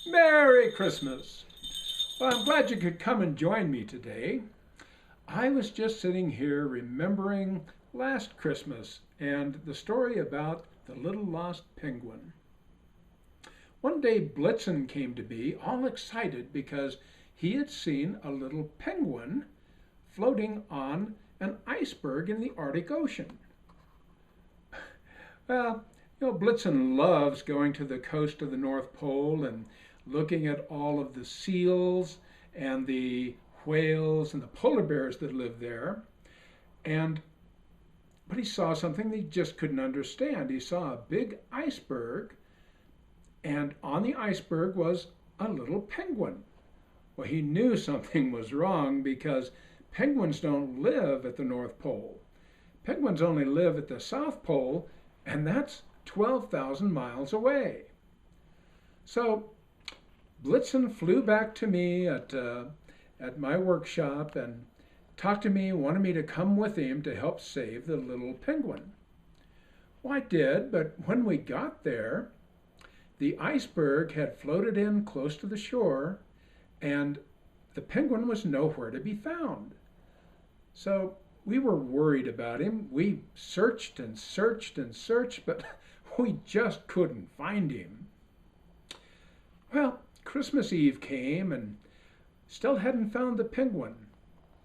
Merry Christmas! Well, I'm glad you could come and join me today. I was just sitting here remembering last Christmas and the story about the little lost penguin. One day Blitzen came to me all excited because he had seen a little penguin floating on an iceberg in the Arctic Ocean. Well, Blitzen loves going to the coast of the North Pole and looking at all of the seals and the whales and the polar bears that live there. And but he saw something that he just couldn't understand. He saw a big iceberg, and on the iceberg was a little penguin. Well, he knew something was wrong because penguins don't live at the North Pole. Penguins only live at the South Pole, and that's 12,000 miles away. So Blitzen flew back to me at my workshop and talked to me, wanted me to come with him to help save the little penguin. Well, I did, but when we got there, the iceberg had floated in close to the shore, and the penguin was nowhere to be found. So we were worried about him. We searched and searched and searched, but we just couldn't find him. Well, Christmas Eve came and still hadn't found the penguin.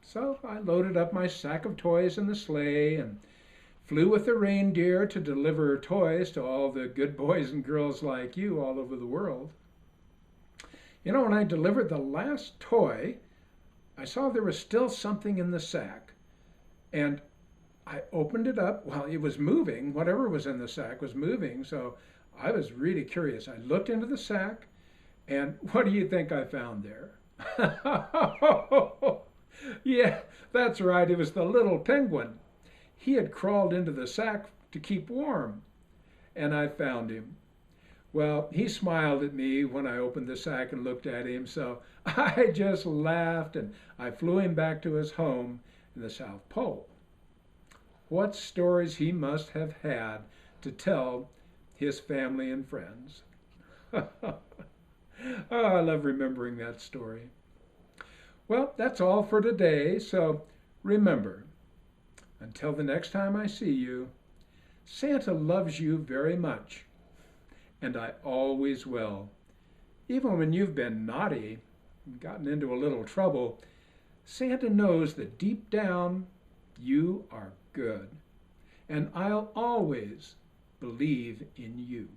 So I loaded up my sack of toys in the sleigh and flew with the reindeer to deliver toys to all the good boys and girls like you all over the world. When I delivered the last toy, I saw there was still something in the sack. And I opened it up. Well, it was moving. Whatever was in the sack was moving. So I was really curious. I looked into the sack, and what do you think I found there? Yeah, that's right. It was the little penguin. He had crawled into the sack to keep warm, and I found him. Well, he smiled at me when I opened the sack and looked at him, so I just laughed and I flew him back to his home in the South Pole. What stories he must have had to tell his family and friends. Oh, I love remembering that story. Well, that's all for today, so remember, until the next time I see you, Santa loves you very much, and I always will. Even when you've been naughty and gotten into a little trouble, Santa knows that deep down you are good, and I'll always believe in you.